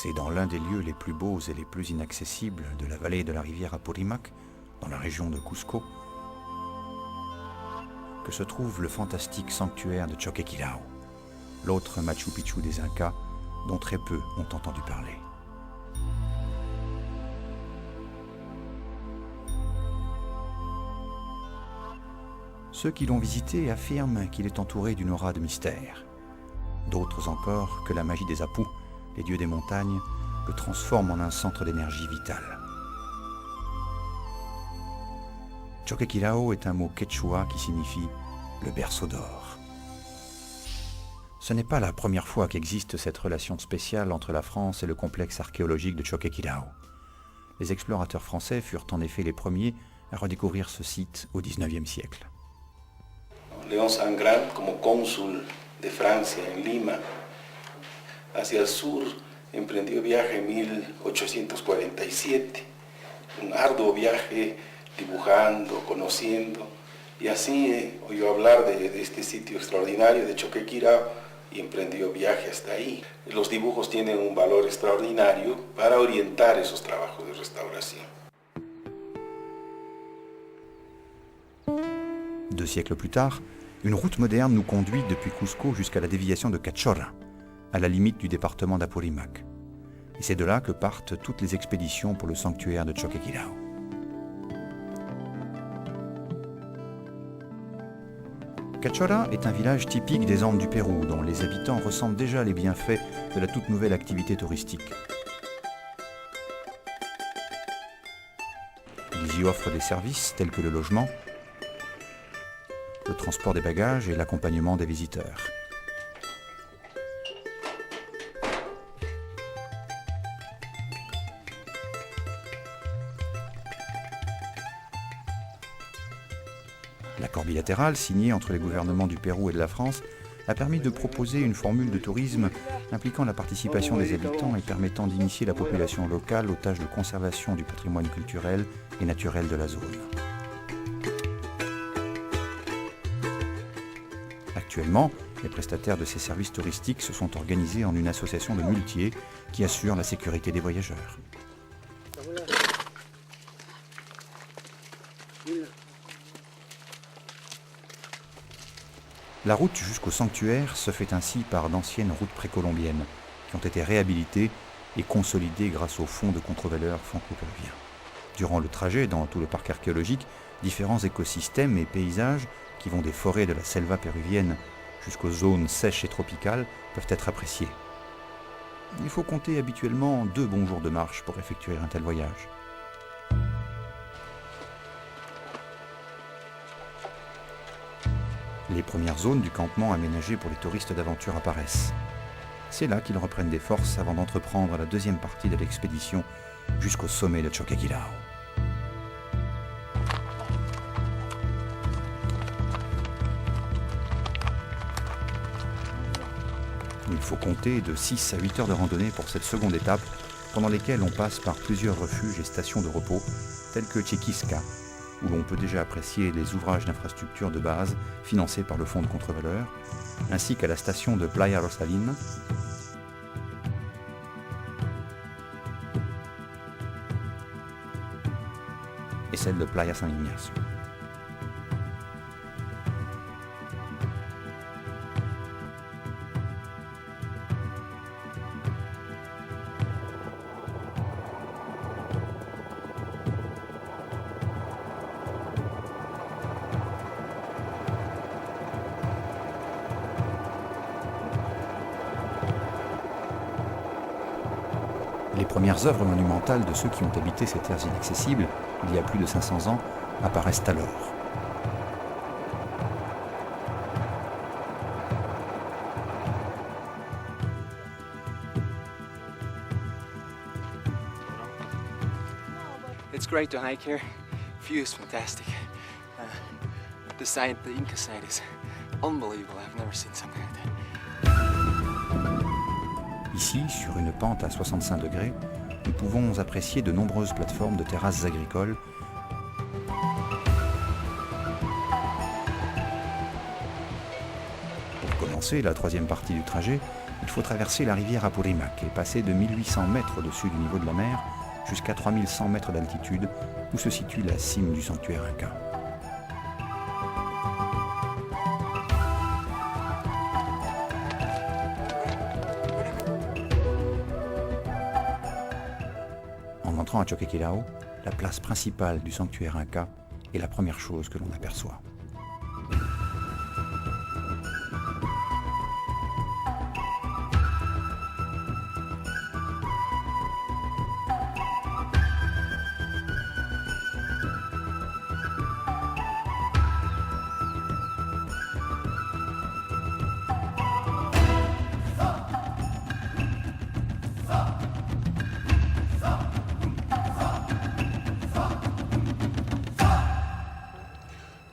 C'est dans l'un des lieux les plus beaux et les plus inaccessibles de la vallée de la rivière Apurimac, dans la région de Cusco, que se trouve le fantastique sanctuaire de Choquequirao, l'autre Machu Picchu des Incas dont très peu ont entendu parler. Ceux qui l'ont visité affirment qu'il est entouré d'une aura de mystère. D'autres encore que la magie des Apus, les dieux des montagnes, le transforme en un centre d'énergie vitale. Choquequirao est un mot quechua qui signifie « le berceau d'or ». Ce n'est pas la première fois qu'existe cette relation spéciale entre la France et le complexe archéologique de Choquequirao. Les explorateurs français furent en effet les premiers à redécouvrir ce site au XIXe siècle. León Sangrán, como cónsul de Francia en Lima, hacia el sur, emprendió viaje en 1847, un arduo viaje dibujando, conociendo, y así oyó hablar de este sitio extraordinario de Choquequirao y emprendió viaje hasta ahí. Los dibujos tienen un valor extraordinario para orientar esos trabajos de restauración. 2 siècles plus tard, une route moderne nous conduit depuis Cusco jusqu'à la déviation de Cachorra, à la limite du département d'Apurimac. Et c'est de là que partent toutes les expéditions pour le sanctuaire de Choquequirao. Cachorra est un village typique des Andes du Pérou, dont les habitants ressentent déjà les bienfaits de la toute nouvelle activité touristique. Ils y offrent des services tels que le logement, le transport des bagages et l'accompagnement des visiteurs. L'accord bilatéral signé entre les gouvernements du Pérou et de la France a permis de proposer une formule de tourisme impliquant la participation des habitants et permettant d'initier la population locale aux tâches de conservation du patrimoine culturel et naturel de la zone. Actuellement, les prestataires de ces services touristiques se sont organisés en une association de muletiers qui assure la sécurité des voyageurs. La route jusqu'au sanctuaire se fait ainsi par d'anciennes routes précolombiennes qui ont été réhabilitées et consolidées grâce aux fonds de contre-valeurs franco-péruviens. Durant le trajet dans tout le parc archéologique, différents écosystèmes et paysages qui vont des forêts de la selva péruvienne jusqu'aux zones sèches et tropicales peuvent être appréciés. Il faut compter habituellement 2 bons jours de marche pour effectuer un tel voyage. Les premières zones du campement aménagées pour les touristes d'aventure apparaissent. C'est là qu'ils reprennent des forces avant d'entreprendre la deuxième partie de l'expédition jusqu'au sommet de Choquequirao. Il faut compter de 6 à 8 heures de randonnée pour cette seconde étape, pendant lesquelles on passe par plusieurs refuges et stations de repos, tels que Chiquisca, où l'on peut déjà apprécier les ouvrages d'infrastructure de base financés par le fonds de contre-valeurs, ainsi qu'à la station de Playa Rosalina, et celle de Playa San Ignacio. Les premières œuvres monumentales de ceux qui ont habité ces terres inaccessibles, il y a plus de 500 ans, apparaissent alors. It's great to hike here. View is fantastic. The site, the Inca site, is unbelievable. I've never seen something like that. Ici, sur une pente à 65 degrés, nous pouvons apprécier de nombreuses plateformes de terrasses agricoles commencer la troisième partie du trajet, il faut traverser la rivière Apurimac et passer de 1800 mètres au-dessus du niveau de la mer jusqu'à 3100 mètres d'altitude où se situe la cime du sanctuaire Inca. En entrant à Choquequirao, la place principale du sanctuaire Inca est la première chose que l'on aperçoit.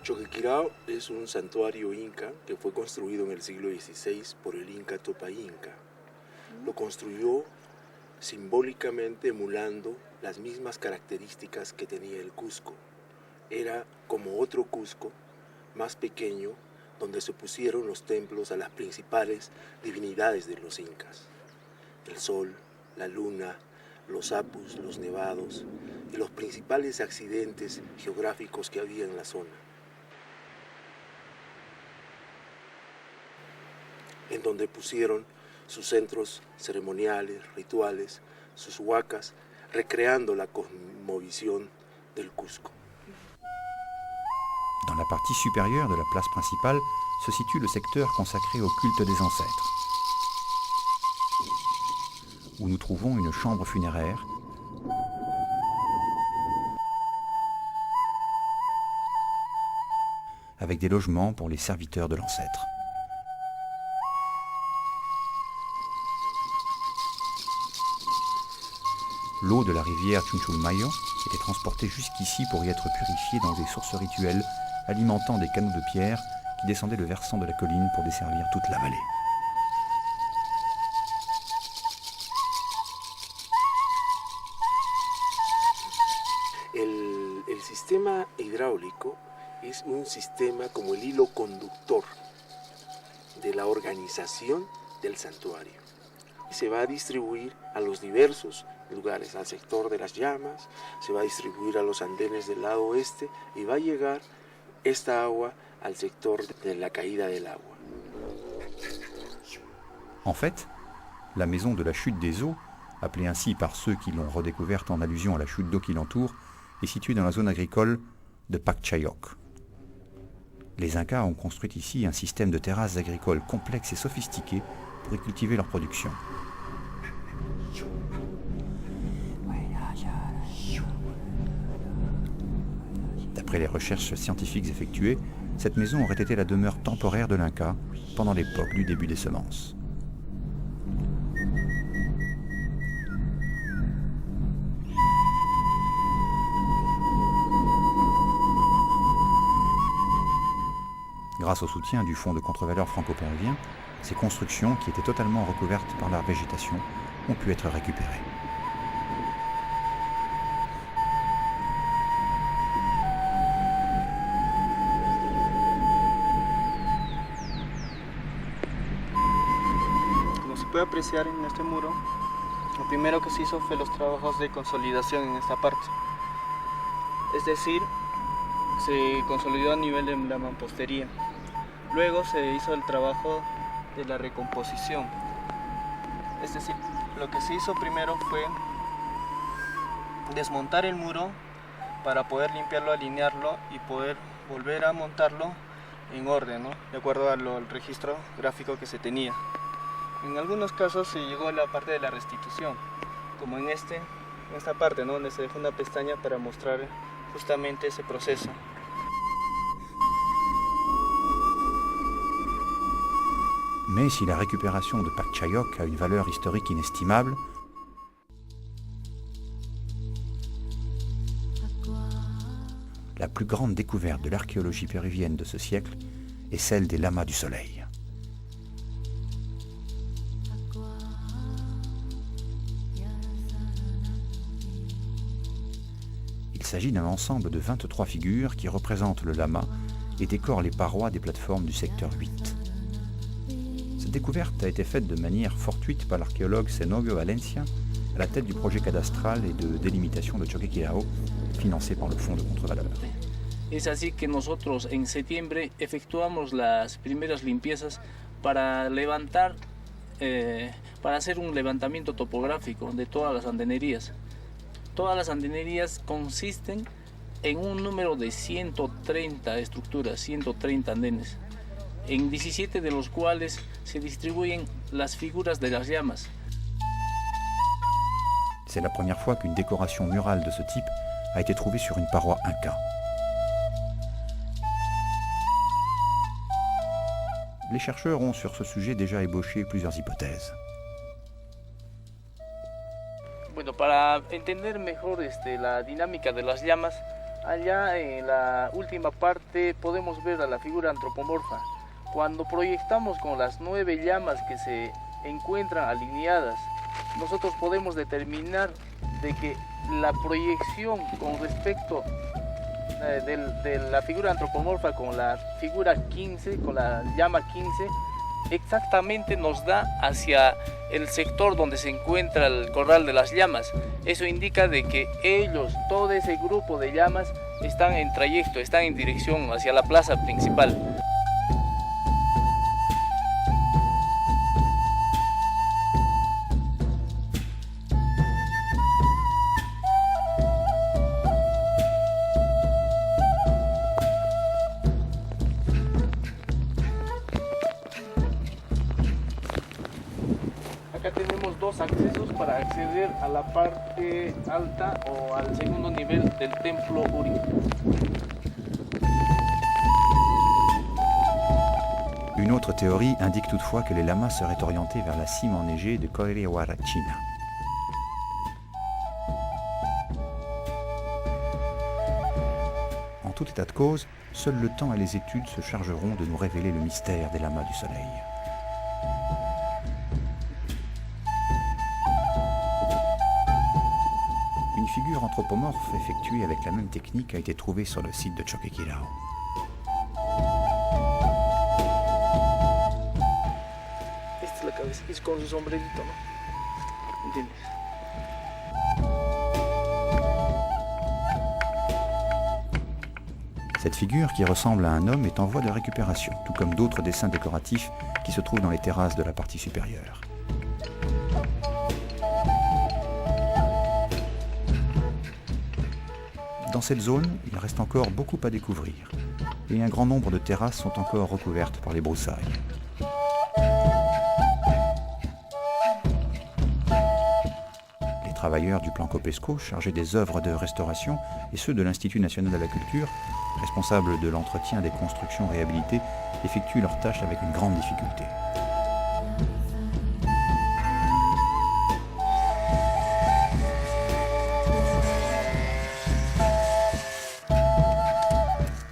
Choquequirao es un santuario inca que fue construido en el siglo XVI por el inca Tupac Inca. Lo construyó simbólicamente emulando las mismas características que tenía el Cusco. Era como otro Cusco, más pequeño, donde se pusieron los templos a las principales divinidades de los incas. El sol, la luna, los apus, los nevados y los principales accidentes geográficos que había en la zona. En donde pusieron sus centros ceremoniales, rituales, sus huacas, recreando la cosmovisión del Cusco. Dans la partie supérieure de la place principale se situe le secteur consacré au culte des ancêtres, où nous trouvons une chambre funéraire avec des logements pour les serviteurs de l'ancêtre. L'eau de la rivière Chunchulmayo était transportée jusqu'ici pour y être purifiée dans des sources rituelles alimentant des canaux de pierre qui descendaient le versant de la colline pour desservir toute la vallée. El sistema hidráulico es un sistema como el hilo conductor de la organización del santuario. Se va a distribuir a los diversos lugares, al sector de las llamas, se va a distribuir a los andenes del lado oeste y va a llegar esta agua al sector de la caída del agua. En fait, la maison de la chute des eaux, appelée ainsi par ceux qui l'ont redécouverte en allusion à la chute d'eau qui l'entoure, est située dans la zone agricole de Pacchayoc. Les Incas ont construit ici un système de terrasses agricoles complexe et sophistiqué pour y cultiver leur production. D'après les recherches scientifiques effectuées, cette maison aurait été la demeure temporaire de l'Inca pendant l'époque du début des semences. Grâce au soutien du Fonds de contre-valeurs franco-péruvien, ces constructions, qui étaient totalement recouvertes par la végétation, ont pu être récupérées. Como se puede apreciar en este muro, lo primero que se hizo fue los trabajos de consolidación en esta parte. Es decir, se consolidó a nivel de la mampostería. Luego se hizo el trabajo de la recomposición. Es decir, lo que se hizo primero fue desmontar el muro para poder limpiarlo, alinearlo y poder volver a montarlo en orden, ¿no? De acuerdo al registro gráfico que se tenía. En algunos casos se llegó a la parte de la restitución, como en esta parte, ¿no? Donde se dejó una pestaña para mostrar justamente ese proceso. Mais si la récupération de Pacchayoc a une valeur historique inestimable, la plus grande découverte de l'archéologie péruvienne de ce siècle est celle des lamas du soleil. Il s'agit d'un ensemble de 23 figures qui représentent le lama et décorent les parois des plateformes du secteur 8. découverte a été faite de manière fortuite par l'archéologue Zenobio Valencia, à la tête du projet cadastral et de délimitation de Choquequirao, financé par le Fonds de contre-valeur. Es así que nosotros en septiembre efectuamos las primeras limpiezas para levantar, para hacer un levantamiento topográfico de todas las andenerías. Todas las andenerías consisten en un número de 130 estructuras, 130 andenes, en 17 de los cuales se distribuyen las figuras de las llamas. C'est la première fois qu'une décoration murale de ce type a été trouvée sur une paroi inca. Les chercheurs ont sur ce sujet déjà ébauché plusieurs hypothèses. Bueno, para entender mejor la dinámica de las llamas, allá en la última parte podemos ver a la figura antropomorfa. Cuando proyectamos con las 9 llamas que se encuentran alineadas, nosotros podemos determinar de que la proyección con respecto de la figura antropomorfa con la figura 15, con la llama 15, exactamente nos da hacia el sector donde se encuentra el corral de las llamas. Eso indica de que ellos, todo ese grupo de llamas, están en trayecto, están en dirección hacia la plaza principal. Acá tenemos dos accesos para acceder a la parte alta o al segundo nivel del templo Uri. Une autre théorie indique toutefois que les lamas seraient orientés vers la cime enneigée de Coirihuarachina. En tout état de cause, seul le temps et les études se chargeront de nous révéler le mystère des lamas du soleil. Une figure anthropomorphe effectuée avec la même technique a été trouvée sur le site de Choquequirao. Esta es la cabeza, es con su sombrerito, ¿no? ¿Entiendes? Cette figure, qui ressemble à un homme, est en voie de récupération, tout comme d'autres dessins décoratifs qui se trouvent dans les terrasses de la partie supérieure. Dans cette zone, il reste encore beaucoup à découvrir, et un grand nombre de terrasses sont encore recouvertes par les broussailles. Les travailleurs du plan Copesco, chargés des œuvres de restauration, et ceux de l'Institut national de la culture, responsables de l'entretien des constructions réhabilitées, effectuent leurs tâches avec une grande difficulté.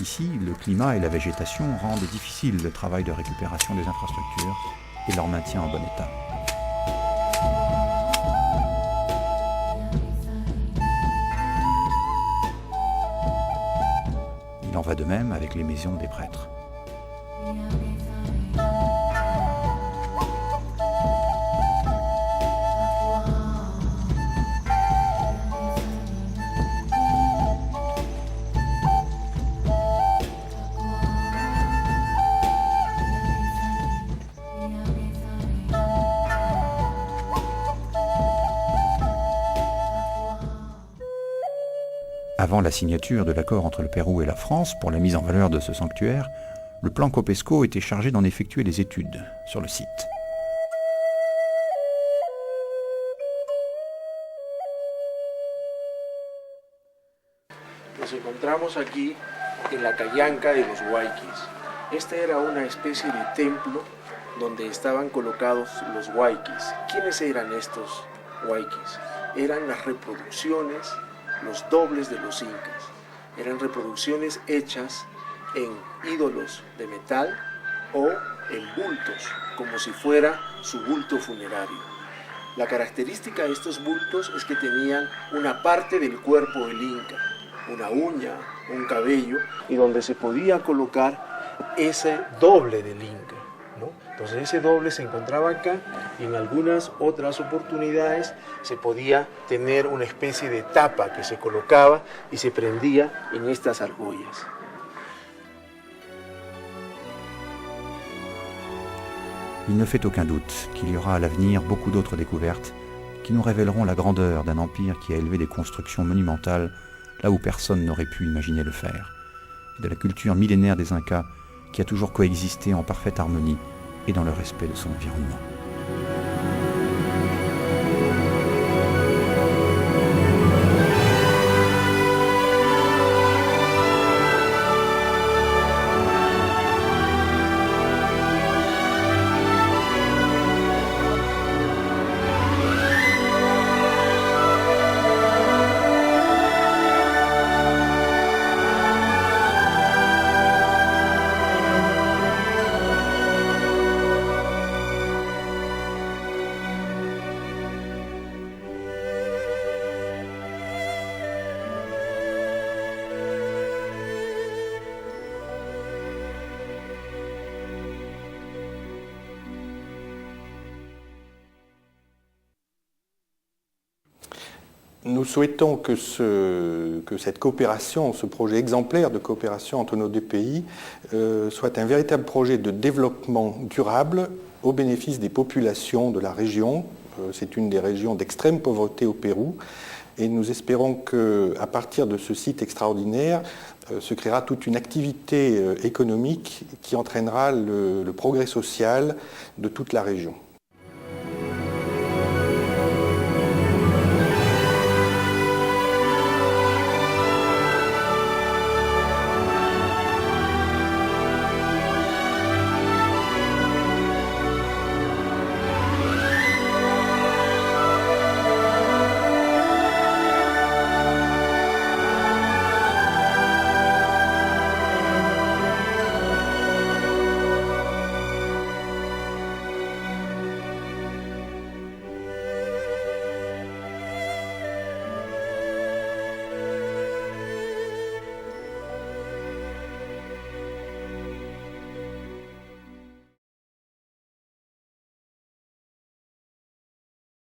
Ici, le climat et la végétation rendent difficile le travail de récupération des infrastructures et leur maintien en bon état. Il en va de même avec les maisons des prêtres. Avant la signature de l'accord entre le Pérou et la France pour la mise en valeur de ce sanctuaire, le plan Copesco était chargé d'en effectuer des études sur le site. Nos encontramos aquí en la Callanca de los Huayquis. Esta era una especie de templo donde estaban colocados los Huayquis. ¿Quiénes eran estos Huayquis? Eran las reproducciones, los dobles de los incas. Eran reproducciones hechas en ídolos de metal o en bultos, como si fuera su bulto funerario. La característica de estos bultos es que tenían una parte del cuerpo del inca, una uña, un cabello, y donde se podía colocar ese doble del inca, ¿no? Entonces ese doble se encontraba acá y en algunas otras oportunidades se podía tener una especie de tapa que se colocaba y se prendía en estas argollas. Il ne fait aucun doute qu'il y aura à l'avenir beaucoup d'autres découvertes qui nous révéleront la grandeur d'un empire qui a élevé des constructions monumentales là où personne n'aurait pu imaginer le faire, et de la culture millénaire des Incas qui a toujours coexisté en parfaite harmonie et dans le respect de son environnement. Nous souhaitons que cette coopération, ce projet exemplaire de coopération entre nos deux pays, soit un véritable projet de développement durable au bénéfice des populations de la région. C'est une des régions d'extrême pauvreté au Pérou. Et nous espérons qu'à partir de ce site extraordinaire, se créera toute une activité économique qui entraînera le progrès social de toute la région.